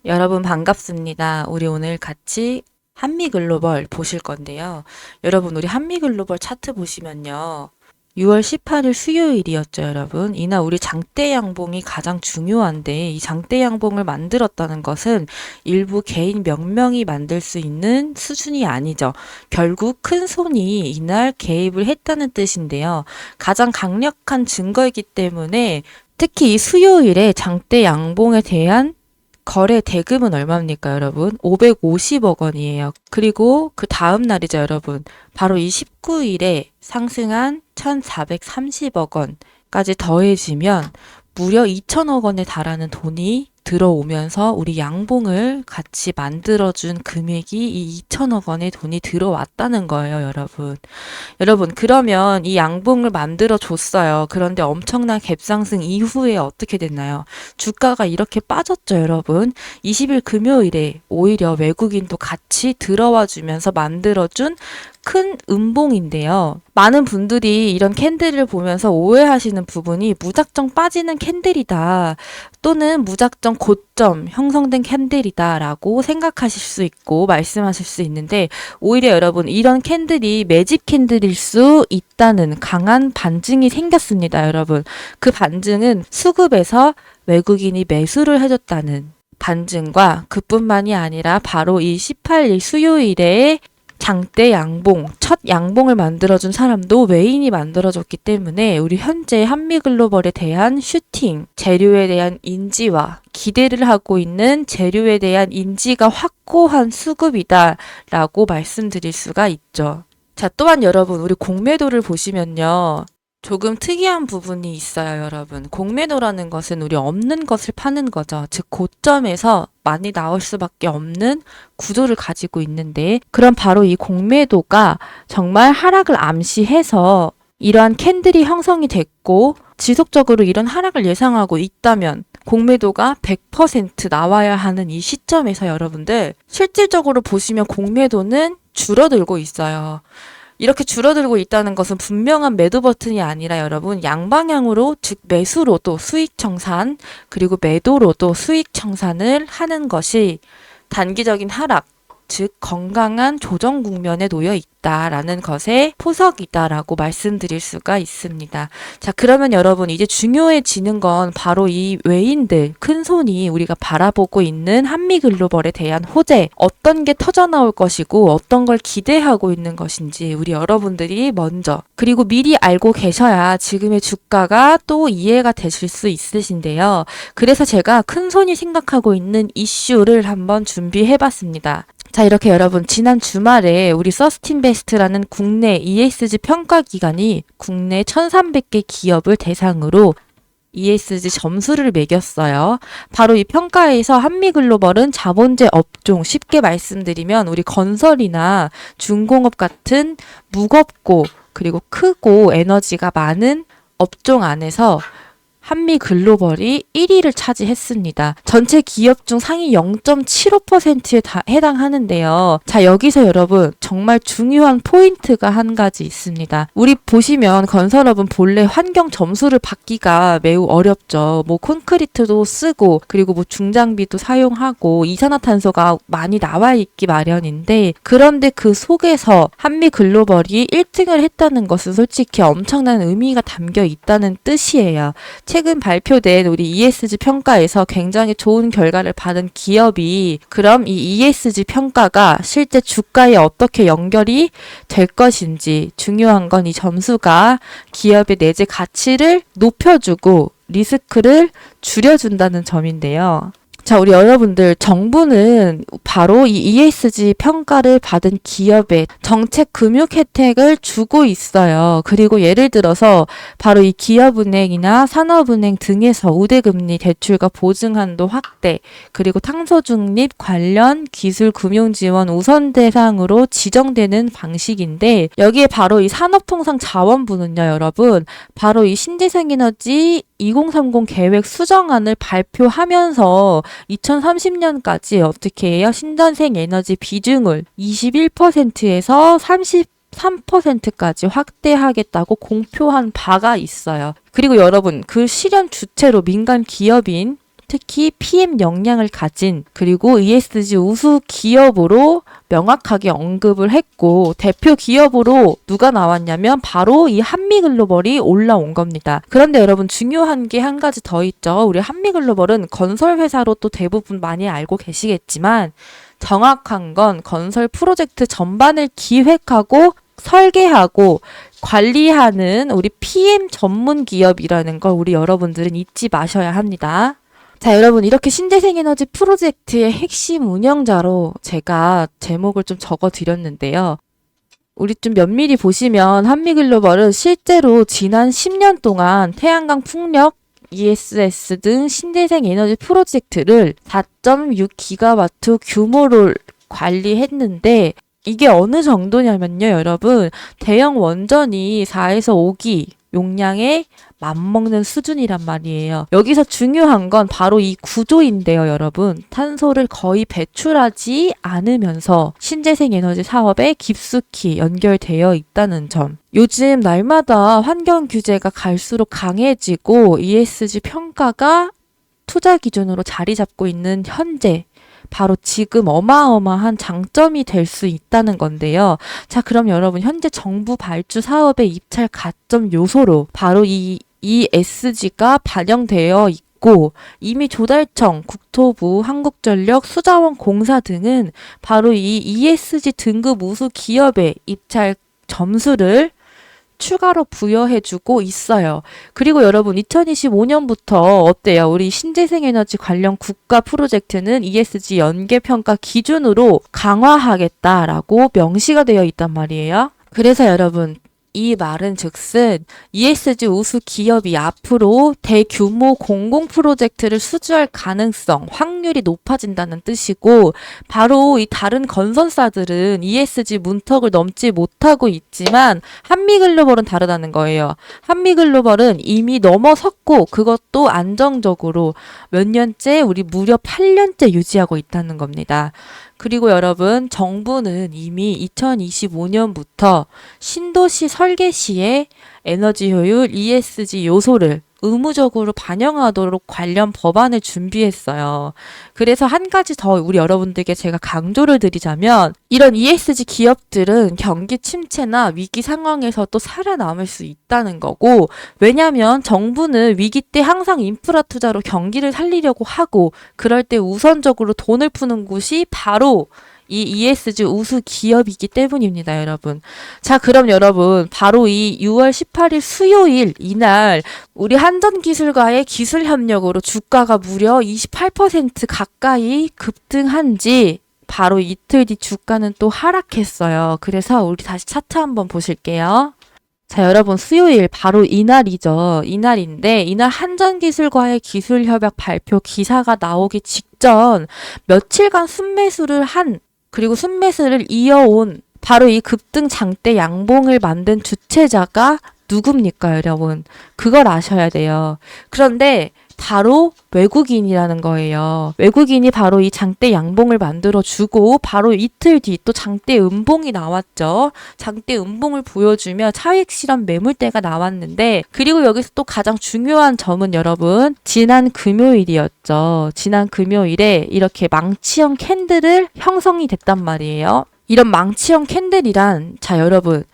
여러분 반갑습니다. 우리 오늘 같이 한미글로벌 보실 건데요. 여러분 우리 한미글로벌 차트 보시면요. 6월 18일 수요일이었죠, 여러분. 이날 우리 장대 양봉이 가장 중요한데 이 장대 양봉을 만들었다는 것은 일부 개인 몇 명이 만들 수 있는 수준이 아니죠. 결국 큰 손이 이날 개입을 했다는 뜻인데요. 가장 강력한 증거이기 때문에 특히 이 수요일에 장대 양봉에 대한 거래 대금은 얼마입니까, 여러분? 550억 원이에요. 그리고 그 다음 날이죠, 여러분. 바로 이 19일에 상승한 1430억 원까지 더해지면 무려 2천억 원에 달하는 돈이 들어오면서 우리 양봉을 같이 만들어준 금액이 이 2천억 원의 돈이 들어왔다는 거예요, 여러분. 여러분, 그러면 이 양봉을 만들어 줬어요. 그런데 엄청난 갭상승 이후에 어떻게 됐나요? 주가가 이렇게 빠졌죠, 여러분. 20일 금요일에 오히려 외국인도 같이 들어와 주면서 만들어준 큰 음봉인데요. 많은 분들이 이런 캔들을 보면서 오해하시는 부분이 무작정 빠지는 캔들이다. 또는 무작정 고점 형성된 캔들이다 라고 생각하실 수 있고 말씀하실 수 있는데 오히려 여러분 이런 캔들이 매집 캔들일 수 있다는 강한 반증이 생겼습니다, 여러분. 그 반증은 수급에서 외국인이 매수를 해줬다는 반증과 그뿐만이 아니라 바로 이 18일 수요일에 장대 양봉, 첫 양봉을 만들어준 사람도 외인이 만들어줬기 때문에 우리 현재 한미글로벌에 대한 슈팅, 재료에 대한 인지와 기대를 하고 있는 재료에 대한 인지가 확고한 수급이다라고 말씀드릴 수가 있죠. 자, 또한 여러분, 우리 공매도를 보시면요. 조금 특이한 부분이 있어요, 여러분. 공매도라는 것은 우리 없는 것을 파는 거죠. 즉, 고점에서 많이 나올 수밖에 없는 구조를 가지고 있는데, 그럼 바로 이 공매도가 정말 하락을 암시해서 이러한 캔들이 형성이 됐고, 지속적으로 이런 하락을 예상하고 있다면, 공매도가 100% 나와야 하는 이 시점에서 여러분들, 실질적으로 보시면 공매도는 줄어들고 있어요. 이렇게 줄어들고 있다는 것은 분명한 매도 버튼이 아니라 여러분 양방향으로 즉 매수로도 수익 청산 그리고 매도로도 수익 청산을 하는 것이 단기적인 하락 즉 건강한 조정 국면에 놓여 있다라는 것의 포석이다라고 말씀드릴 수가 있습니다. 자, 그러면 여러분 이제 중요해지는 건 바로 이 외인들, 큰 손이 우리가 바라보고 있는 한미글로벌에 대한 호재, 어떤 게 터져나올 것이고 어떤 걸 기대하고 있는 것인지 우리 여러분들이 먼저 그리고 미리 알고 계셔야 지금의 주가가 또 이해가 되실 수 있으신데요. 그래서 제가 큰 손이 생각하고 있는 이슈를 한번 준비해봤습니다. 자, 이렇게 여러분 지난 주말에 우리 서스틴베스트라는 국내 ESG 평가 기관이 국내 1,300개 기업을 대상으로 ESG 점수를 매겼어요. 바로 이 평가에서 한미글로벌은 자본재 업종, 쉽게 말씀드리면 우리 건설이나 중공업 같은 무겁고 그리고 크고 에너지가 많은 업종 안에서 한미글로벌이 1위를 차지했습니다. 전체 기업 중 상위 0.75%에 해당하는데요. 자, 여기서 여러분 정말 중요한 포인트가 한 가지 있습니다. 우리 보시면 건설업은 본래 환경 점수를 받기가 매우 어렵죠. 뭐 콘크리트도 쓰고 그리고 뭐 중장비도 사용하고 이산화탄소가 많이 나와 있기 마련인데 그런데 그 속에서 한미글로벌이 1등을 했다는 것은 솔직히 엄청난 의미가 담겨 있다는 뜻이에요. 최근 발표된 우리 ESG 평가에서 굉장히 좋은 결과를 받은 기업이 그럼 이 ESG 평가가 실제 주가에 어떻게 연결이 될 것인지 중요한 건 이 점수가 기업의 내재 가치를 높여주고 리스크를 줄여준다는 점인데요. 자, 우리 여러분들, 정부는 바로 이 ESG 평가를 받은 기업에 정책 금융 혜택을 주고 있어요. 그리고 예를 들어서 바로 이 기업은행이나 산업은행 등에서 우대금리 대출과 보증한도 확대, 그리고 탄소 중립 관련 기술 금융 지원 우선 대상으로 지정되는 방식인데 여기에 바로 이 산업통상자원부는요, 여러분, 바로 이 신재생에너지 2030 계획 수정안을 발표하면서 2030년까지 어떻게 해요? 신재생 에너지 비중을 21%에서 33%까지 확대하겠다고 공표한 바가 있어요. 그리고 여러분, 그 실현 주체로 민간 기업인 특히 PM 역량을 가진 그리고 ESG 우수 기업으로 명확하게 언급을 했고 대표 기업으로 누가 나왔냐면 바로 이 한미글로벌이 올라온 겁니다. 그런데 여러분 중요한 게 한 가지 더 있죠. 우리 한미글로벌은 건설회사로 또 대부분 많이 알고 계시겠지만 정확한 건 건설 프로젝트 전반을 기획하고 설계하고 관리하는 우리 PM 전문 기업이라는 걸 우리 여러분들은 잊지 마셔야 합니다. 자, 여러분 이렇게 신재생에너지 프로젝트의 핵심 운영자로 제가 제목을 좀 적어드렸는데요. 우리 좀 면밀히 보시면 한미글로벌은 실제로 지난 10년 동안 태양광 풍력, ESS 등 신재생에너지 프로젝트를 4.6기가와트 규모를 관리했는데 이게 어느 정도냐면요, 여러분. 대형 원전이 4에서 5기 용량에 맞먹는 수준이란 말이에요. 여기서 중요한 건 바로 이 구조인데요, 여러분. 탄소를 거의 배출하지 않으면서 신재생 에너지 사업에 깊숙이 연결되어 있다는 점. 요즘 날마다 환경 규제가 갈수록 강해지고 ESG 평가가 투자 기준으로 자리 잡고 있는 현재 바로 지금 어마어마한 장점이 될 수 있다는 건데요. 자, 그럼 여러분 현재 정부 발주 사업의 입찰 가점 요소로 바로 이 ESG가 반영되어 있고 이미 조달청, 국토부, 한국전력, 수자원공사 등은 바로 이 ESG 등급 우수 기업의 입찰 점수를 추가로 부여해주고 있어요. 그리고 여러분 2025년부터 어때요? 우리 신재생에너지 관련 국가 프로젝트는 ESG 연계평가 기준으로 강화하겠다라고 명시가 되어 있단 말이에요. 그래서 여러분 이 말은 즉슨 ESG 우수 기업이 앞으로 대규모 공공 프로젝트를 수주할 가능성, 확률이 높아진다는 뜻이고 바로 이 다른 건설사들은 ESG 문턱을 넘지 못하고 있지만 한미글로벌은 다르다는 거예요. 한미글로벌은 이미 넘어섰고 그것도 안정적으로 몇 년째 우리 무려 8년째 유지하고 있다는 겁니다. 그리고 여러분 정부는 이미 2025년부터 신도시 설계 시에 에너지 효율 ESG 요소를 의무적으로 반영하도록 관련 법안을 준비했어요. 그래서 한 가지 더 우리 여러분들께 제가 강조를 드리자면 이런 ESG 기업들은 경기 침체나 위기 상황에서도 살아남을 수 있다는 거고 왜냐하면 정부는 위기 때 항상 인프라 투자로 경기를 살리려고 하고 그럴 때 우선적으로 돈을 푸는 곳이 바로 이 ESG 우수 기업이기 때문입니다, 여러분. 자, 그럼 여러분, 바로 이 6월 18일 수요일 이날 우리 한전기술과의 기술 협력으로 주가가 무려 28% 가까이 급등한 지 바로 이틀 뒤 주가는 또 하락했어요. 그래서 우리 다시 차트 한번 보실게요. 자, 여러분 수요일 바로 이날이죠. 이날인데 이날 한전기술과의 기술협약 발표 기사가 나오기 직전 며칠간 순매수를 한 그리고 순매수를 이어온 바로 이 급등 장대 양봉을 만든 주체자가 누굽니까, 여러분? 그걸 아셔야 돼요. 그런데 바로 외국인이라는 거예요. 외국인이 바로 이 장대 양봉을 만들어주고 바로 이틀 뒤 또 장대 음봉이 나왔죠. 장대 음봉을 보여주며 차익 실현 매물대가 나왔는데 그리고 여기서 또 가장 중요한 점은 여러분 지난 금요일이었죠. 지난 금요일에 이렇게 망치형 캔들을 형성이 됐단 말이에요. 이런 망치형 캔들이란 자 여러분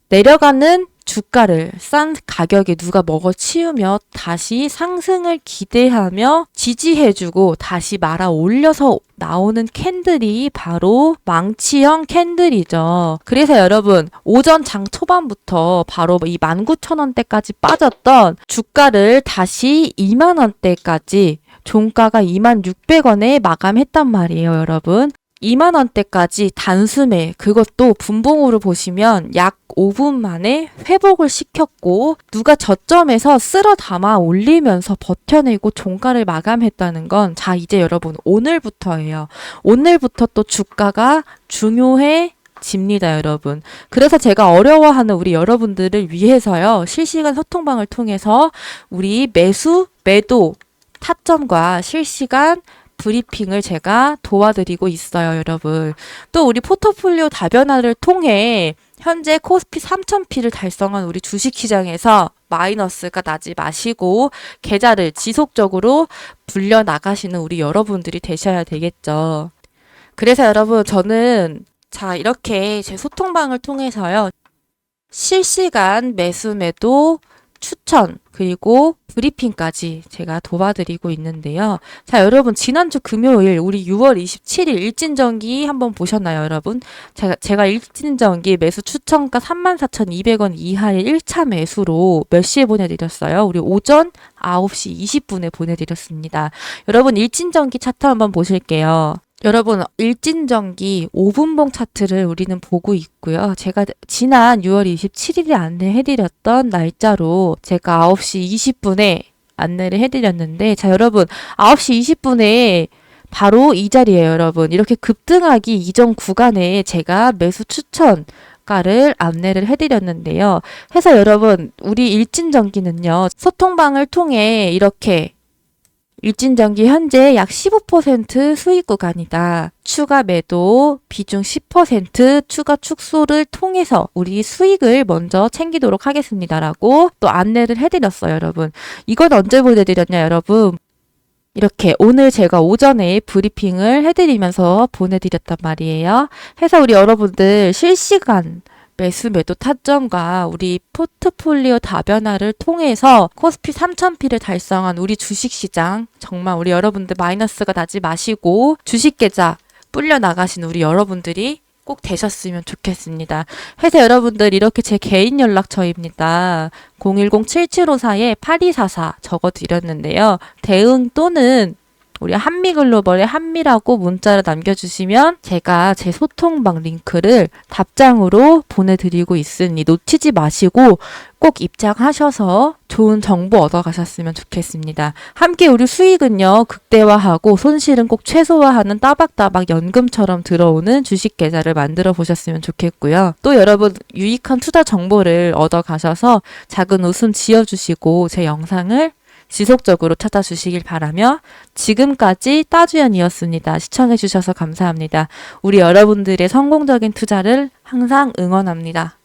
내려가는 주가를 싼 가격에 누가 먹어치우며 다시 상승을 기대하며 지지해주고 다시 말아 올려서 나오는 캔들이 바로 망치형 캔들이죠. 그래서 여러분 오전 장 초반부터 바로 이 19,000원대까지 빠졌던 주가를 다시 20,000원대까지 종가가 26,600원에 마감했단 말이에요, 여러분. 20,000원대까지 단숨에 그것도 분봉으로 보시면 약 5분 만에 회복을 시켰고 누가 저점에서 쓸어 담아 올리면서 버텨내고 종가를 마감했다는 건 자 이제 여러분 오늘부터예요. 오늘부터 또 주가가 중요해집니다, 여러분. 그래서 제가 어려워하는 우리 여러분들을 위해서요. 실시간 소통방을 통해서 우리 매수, 매도, 타점과 실시간 브리핑을 제가 도와드리고 있어요, 여러분. 또 우리 포트폴리오 다변화를 통해 현재 코스피 3,000피를 달성한 우리 주식시장에서 마이너스가 나지 마시고 계좌를 지속적으로 불려 나가시는 우리 여러분들이 되셔야 되겠죠. 그래서 여러분 저는 이렇게 제 소통방을 통해서요. 실시간 매수 매도 추천 그리고 브리핑까지 제가 도와드리고 있는데요. 자, 여러분 지난주 금요일 우리 6월 27일 일진전기 한번 보셨나요, 여러분? 제가 일진전기 매수 추천가 34,200원 이하의 1차 매수로 몇 시에 보내드렸어요? 우리 오전 9시 20분에 보내드렸습니다. 여러분 일진전기 차트 한번 보실게요. 여러분 일진전기 5분봉 차트를 우리는 보고 있고요. 제가 지난 6월 27일에 안내해드렸던 날짜로 제가 9시 20분에 안내를 해드렸는데 자 여러분 9시 20분에 바로 이 자리에요. 여러분 이렇게 급등하기 이전 구간에 제가 매수 추천가를 안내를 해드렸는데요. 해서 여러분 우리 일진전기는요. 소통방을 통해 이렇게 일진전기 현재 약 15% 수익 구간이다. 추가 매도 비중 10% 추가 축소를 통해서 우리 수익을 먼저 챙기도록 하겠습니다라고 또 안내를 해드렸어요, 여러분. 이건 언제 보내드렸냐, 여러분? 이렇게 오늘 제가 오전에 브리핑을 해드리면서 보내드렸단 말이에요. 해서 우리 여러분들 실시간 매수 매도 타점과 우리 포트폴리오 다변화를 통해서 코스피 3000P를 달성한 우리 주식시장 정말 우리 여러분들 마이너스가 나지 마시고 주식 계좌 불려 나가신 우리 여러분들이 꼭 되셨으면 좋겠습니다. 해서 여러분들 이렇게 제 개인 연락처입니다. 010-7754-8244 적어드렸는데요. 대응 또는 우리 한미글로벌에 한미라고 문자를 남겨주시면 제가 제 소통방 링크를 답장으로 보내드리고 있으니 놓치지 마시고 꼭 입장하셔서 좋은 정보 얻어가셨으면 좋겠습니다. 함께 우리 수익은요 극대화하고 손실은 꼭 최소화하는 따박따박 연금처럼 들어오는 주식 계좌를 만들어 보셨으면 좋겠고요. 또 여러분 유익한 투자 정보를 얻어가셔서 작은 웃음 지어주시고 제 영상을 지속적으로 찾아주시길 바라며 지금까지 따주연이었습니다. 시청해주셔서 감사합니다. 우리 여러분들의 성공적인 투자를 항상 응원합니다.